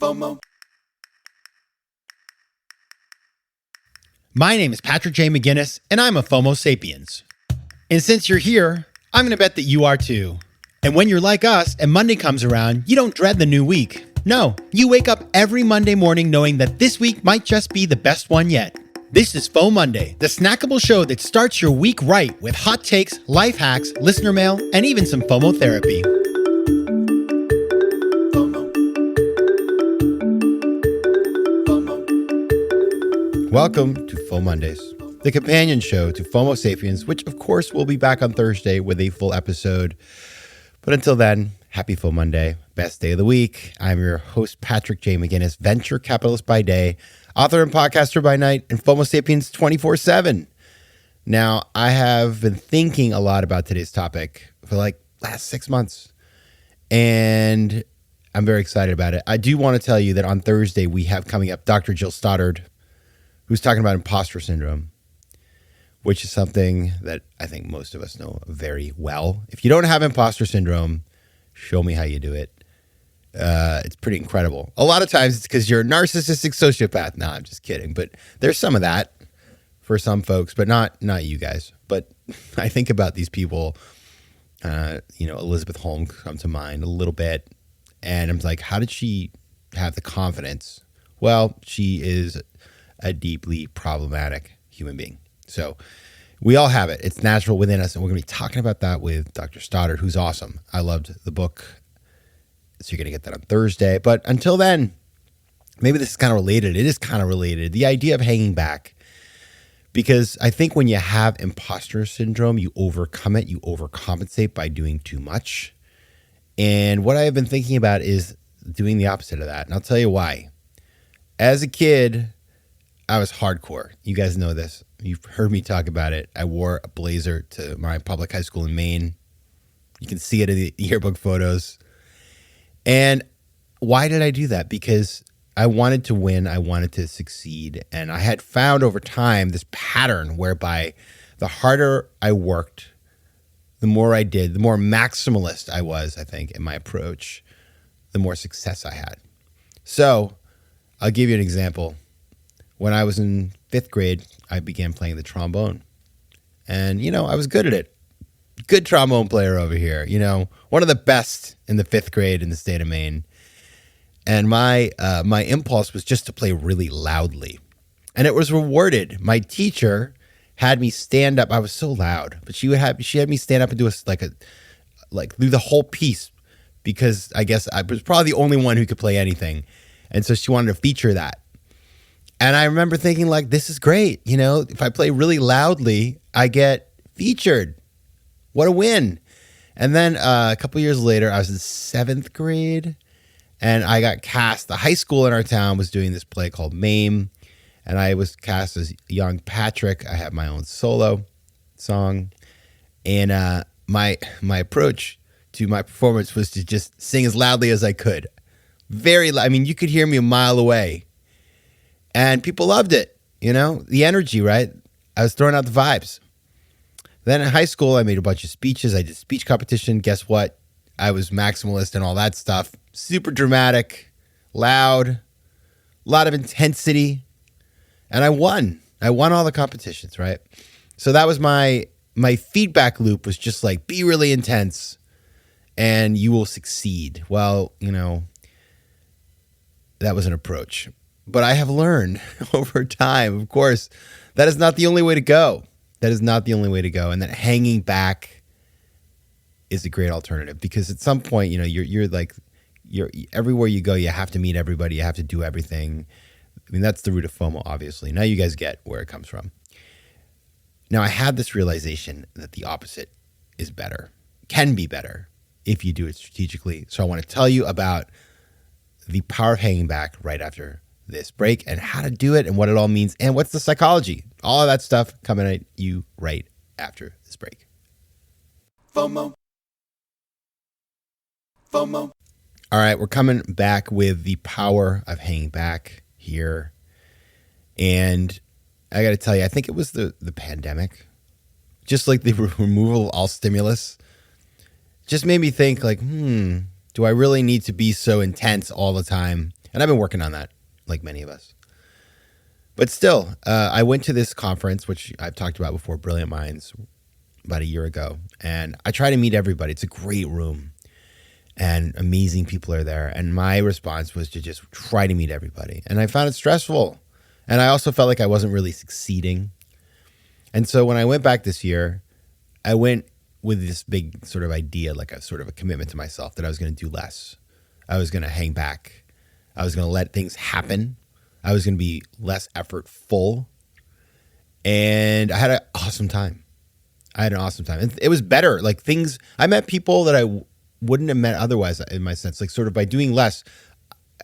FOMO. My name is Patrick J. McGinnis, and I'm a FOMO Sapiens. And since you're here, I'm going to bet that you are too. And when you're like us and Monday comes around, you don't dread the new week. No, you wake up every Monday morning knowing that this week might just be the best one yet. This is FOMOnday, the snackable show that starts your week right with hot takes, life hacks, listener mail, and even some FOMO therapy. Welcome to FOMOndays, the companion show to FOMO Sapiens, which of course will be back on Thursday with a full episode. But until then, happy FOMOnday, best day of the week. I'm your host, Patrick J. McGinnis, venture capitalist by day, author and podcaster by night, and FOMO Sapiens 24/7. Now, I have been thinking a lot about today's topic for last 6 months, and I'm very excited about it. I do want to tell you that on Thursday, we have coming up Dr. Jill Stoddard, who's talking about imposter syndrome, which is something that I think most of us know very well. If you don't have imposter syndrome, show me how you do it. It's pretty incredible. A lot of times it's because you're a narcissistic sociopath. No, I'm just kidding. But there's some of that for some folks, but not you guys. But I think about these people, Elizabeth Holmes comes to mind a little bit. And I'm like, how did she have the confidence? Well, she is a deeply problematic human being. So we all have it. It's natural within us. And we're going to be talking about that with Dr. Stoddard, who's awesome. I loved the book. So you're going to get that on Thursday. But until then, maybe this is kind of related. It is kind of related. The idea of hanging back. Because I think when you have imposter syndrome, you overcome it. You overcompensate by doing too much. And what I have been thinking about is doing the opposite of that. And I'll tell you why. As a kid, I was hardcore. You guys know this. You've heard me talk about it. I wore a blazer to my public high school in Maine. You can see it in the yearbook photos. And why did I do that? Because I wanted to win. I wanted to succeed. And I had found over time this pattern whereby the harder I worked, the more I did, the more maximalist I was, I think, in my approach, the more success I had. So I'll give you an example. When I was in 5th grade, I began playing the trombone. And, I was good at it. Good trombone player over here. One of the best in the 5th grade in the state of Maine. And my impulse was just to play really loudly. And it was rewarded. My teacher had me stand up. I was so loud. But she had me stand up and do do the whole piece. Because I guess I was probably the only one who could play anything. And so she wanted to feature that. And I remember thinking, this is great. If I play really loudly, I get featured. What a win. And then a couple years later, I was in 7th grade, and I got cast. The high school in our town was doing this play called MAME, and I was cast as young Patrick. I had my own solo song. And my approach to my performance was to just sing as loudly as I could. Very loud. I mean, you could hear me a mile away. And people loved it, the energy, right? I was throwing out the vibes. Then in high school, I made a bunch of speeches. I did speech competition. Guess what? I was maximalist and all that stuff. Super dramatic, loud, a lot of intensity. And I won. I won all the competitions, right? So that was my feedback loop was just be really intense and you will succeed. Well, that was an approach. But I have learned over time, of course, that is not the only way to go. That is not the only way to go. And that hanging back is a great alternative because at some point, you're everywhere you go, you have to meet everybody. You have to do everything. I mean, that's the root of FOMO, obviously. Now you guys get where it comes from. Now I had this realization that the opposite is better, can be better if you do it strategically. So I want to tell you about the power of hanging back right after this break and how to do it and what it all means and what's the psychology. All of that stuff coming at you right after this break. FOMO. FOMO. All right, we're coming back with the power of hanging back here. And I got to tell you, I think it was the pandemic, just the removal of all stimulus, just made me think do I really need to be so intense all the time And I've been working on that, like many of us. But still, I went to this conference, which I've talked about before, Brilliant Minds, about a year ago. And I try to meet everybody. It's a great room. And amazing people are there. And my response was to just try to meet everybody. And I found it stressful. And I also felt like I wasn't really succeeding. And so when I went back this year, I went with this big sort of idea, like a sort of a commitment to myself that I was going to do less. I was going to hang back. I was going to let things happen. I was going to be less effortful. And I had an awesome time. And it was better. Like things, I met people that I wouldn't have met otherwise, in my sense, like sort of by doing less,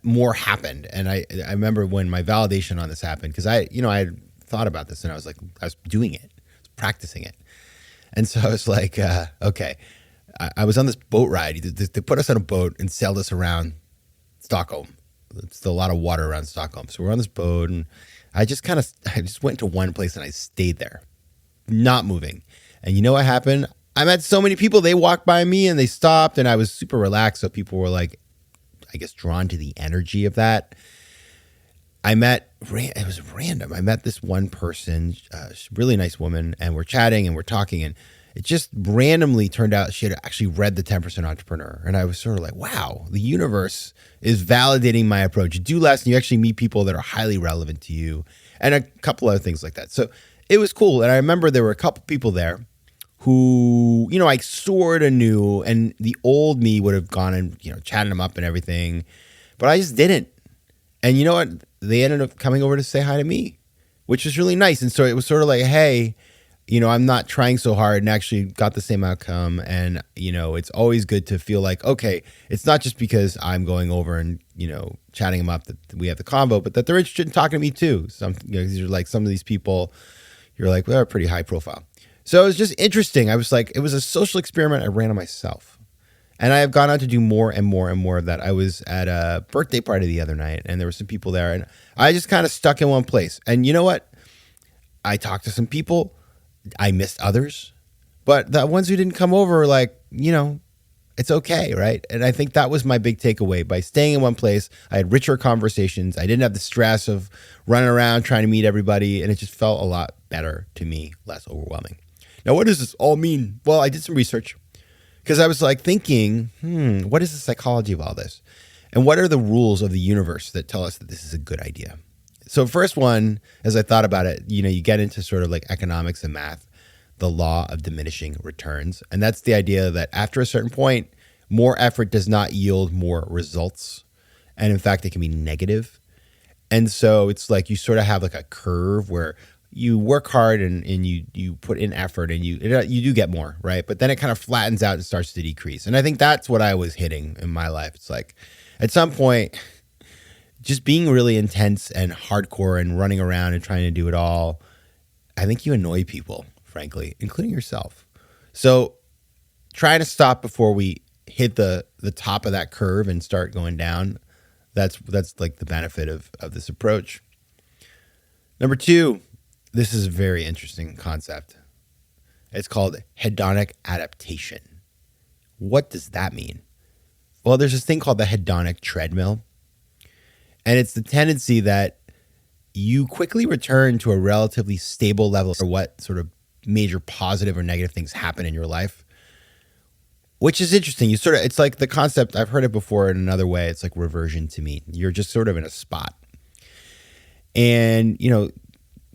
more happened. And I remember when my validation on this happened, because I had thought about this and I was doing it, I was practicing it. And so I was like, okay, I was on this boat ride. They put us on a boat and sailed us around Stockholm. There's still a lot of water around Stockholm. So we're on this boat and I just went to one place and I stayed there, not moving. And you know what happened? I met so many people. They walked by me and they stopped and I was super relaxed. So people were like, I guess, drawn to the energy of that. It was random. I met this one person, really nice woman, and we're chatting and we're talking, and it just randomly turned out she had actually read The 10% Entrepreneur. And I was sort of like, wow, the universe is validating my approach. You do less and you actually meet people that are highly relevant to you, and a couple other things like that. So it was cool. And I remember there were a couple people there who, I sort of knew, and the old me would have gone and, chatted them up and everything, but I just didn't. And you know what? They ended up coming over to say hi to me, which was really nice. And so it was sort of like, hey, I'm not trying so hard and actually got the same outcome. And, it's always good to feel like, okay, it's not just because I'm going over and, chatting them up that we have the convo, but that they're interested in talking to me too. These are like some of these people, you're like, well, they're pretty high profile. So it was just interesting. I was like, it was a social experiment I ran on myself. And I have gone on to do more and more and more of that. I was at a birthday party the other night and there were some people there and I just kind of stuck in one place. And you know what? I talked to some people. I missed others. But the ones who didn't come over were like, it's okay, right? And I think that was my big takeaway. By staying in one place, I had richer conversations. I didn't have the stress of running around trying to meet everybody. And it just felt a lot better to me, less overwhelming. Now, what does this all mean? Well, I did some research because I was like thinking, what is the psychology of all this? And what are the rules of the universe that tell us that this is a good idea? So first one, as I thought about it, you get into sort of like economics and math, the law of diminishing returns. And that's the idea that after a certain point, more effort does not yield more results. And in fact, it can be negative. And so it's like you sort of have like a curve where you work hard and you put in effort and you do get more, right? But then it kind of flattens out and starts to decrease. And I think that's what I was hitting in my life. It's like at some point, just being really intense and hardcore and running around and trying to do it all, I think you annoy people, frankly, including yourself. So try to stop before we hit the top of that curve and start going down. That's like the benefit of this approach. Number two, this is a very interesting concept. It's called hedonic adaptation. What does that mean? Well, there's this thing called the hedonic treadmill. And it's the tendency that you quickly return to a relatively stable level for what sort of major positive or negative things happen in your life, which is interesting. It's like the concept, I've heard it before in another way. It's like reversion to mean. You're just sort of in a spot. And,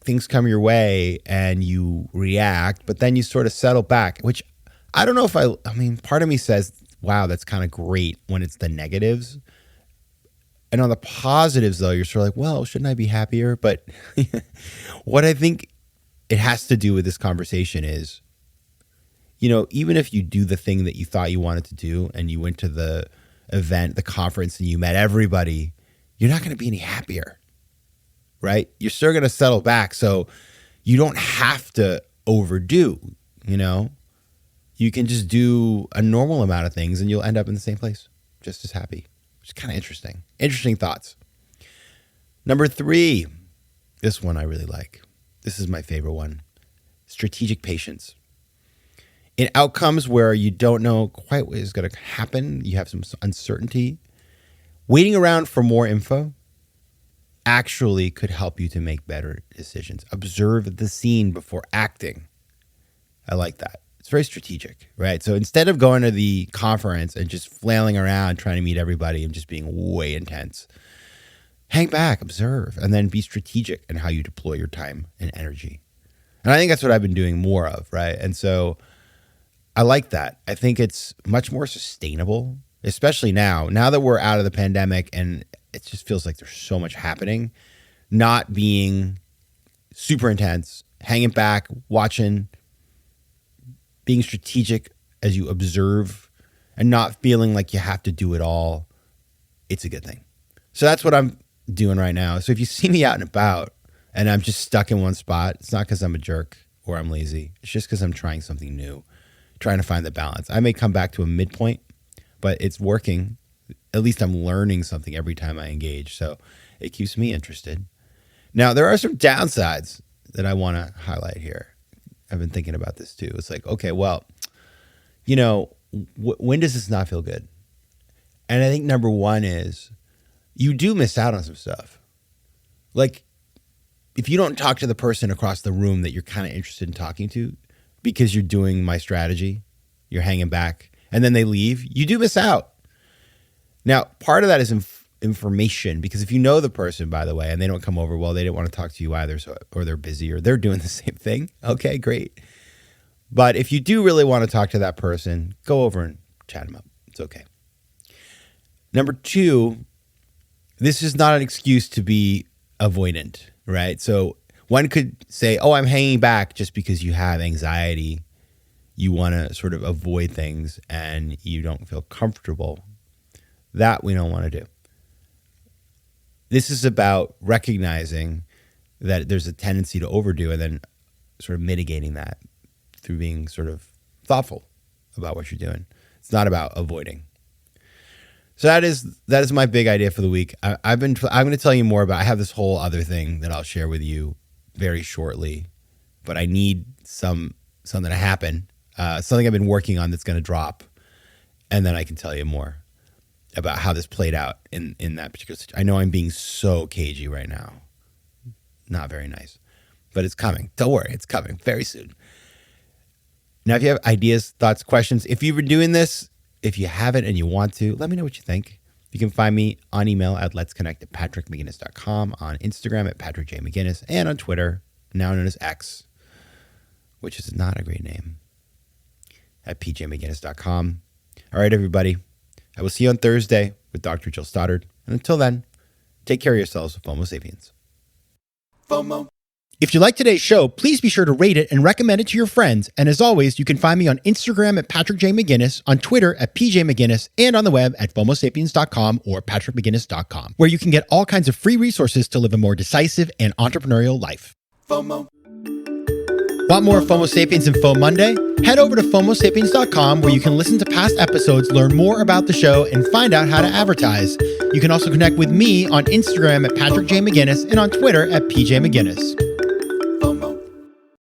things come your way and you react, but then you sort of settle back, which I don't know if I mean, part of me says, wow, that's kind of great when it's the negatives. And on the positives, though, you're sort of like, well, shouldn't I be happier? But what I think it has to do with this conversation is, even if you do the thing that you thought you wanted to do and you went to the event, the conference, and you met everybody, you're not going to be any happier. Right? You're still going to settle back. So you don't have to overdo, you can just do a normal amount of things and you'll end up in the same place, just as happy, which is kind of interesting. Interesting thoughts. Number three, this one I really like. This is my favorite one. Strategic patience. In outcomes where you don't know quite what is going to happen, you have some uncertainty. Waiting around for more info actually could help you to make better decisions. Observe the scene before acting. I like that. It's very strategic, right? So instead of going to the conference and just flailing around trying to meet everybody and just being way intense, hang back, observe, and then be strategic in how you deploy your time and energy. And I think that's what I've been doing more of, right? And so I like that. I think it's much more sustainable, especially now that we're out of the pandemic and it just feels like there's so much happening, not being super intense, hanging back, watching, being strategic as you observe and not feeling like you have to do it all. It's a good thing. So that's what I'm doing right now. So if you see me out and about and I'm just stuck in one spot, it's not because I'm a jerk or I'm lazy. It's just because I'm trying something new, trying to find the balance. I may come back to a midpoint, but it's working. At least I'm learning something every time I engage. So it keeps me interested. Now, there are some downsides that I want to highlight here. I've been thinking about this too. It's like, okay, well, when does this not feel good? And I think number one is you do miss out on some stuff. Like if you don't talk to the person across the room that you're kind of interested in talking to because you're doing my strategy, you're hanging back, and then they leave, you do miss out. Now, part of that is information, because if you know the person, by the way, and they don't come over, well, they didn't want to talk to you either, or they're busy, or they're doing the same thing. Okay, great. But if you do really want to talk to that person, go over and chat them up. It's okay. Number two, this is not an excuse to be avoidant, right? So one could say, oh, I'm hanging back just because you have anxiety. You want to sort of avoid things and you don't feel comfortable. That we don't want to do. This is about recognizing that there's a tendency to overdo and then sort of mitigating that through being sort of thoughtful about what you're doing. It's not about avoiding. So that is my big idea for the week. I'm going to tell you more about. I have this whole other thing that I'll share with you very shortly, but I need something to happen, something I've been working on that's going to drop, and then I can tell you more about how this played out in that particular situation. I know I'm being so cagey right now. Not very nice, but it's coming. Don't worry, it's coming very soon. Now, if you have ideas, thoughts, questions, if you've been doing this, if you haven't and you want to, let me know what you think. You can find me on email at letsconnect@patrickmcginnis.com, on Instagram at Patrick J. McGinnis, and on Twitter, now known as X, which is not a great name, at pjmcginnis.com. All right, everybody. I will see you on Thursday with Dr. Jill Stoddard. And until then, take care of yourselves, FOMO Sapiens. FOMO. If you like today's show, please be sure to rate it and recommend it to your friends. And as always, you can find me on Instagram at Patrick J. McGinnis, on Twitter at PJ McGinnis, and on the web at FOMOsapiens.com or PatrickMcGinnis.com, where you can get all kinds of free resources to live a more decisive and entrepreneurial life. FOMO. Want more FOMO Sapiens and FOMOnday? Head over to FOMOsapiens.com, where you can listen to past episodes, learn more about the show, and find out how to advertise. You can also connect with me on Instagram at Patrick J. McGinnis and on Twitter at PJ McGinnis.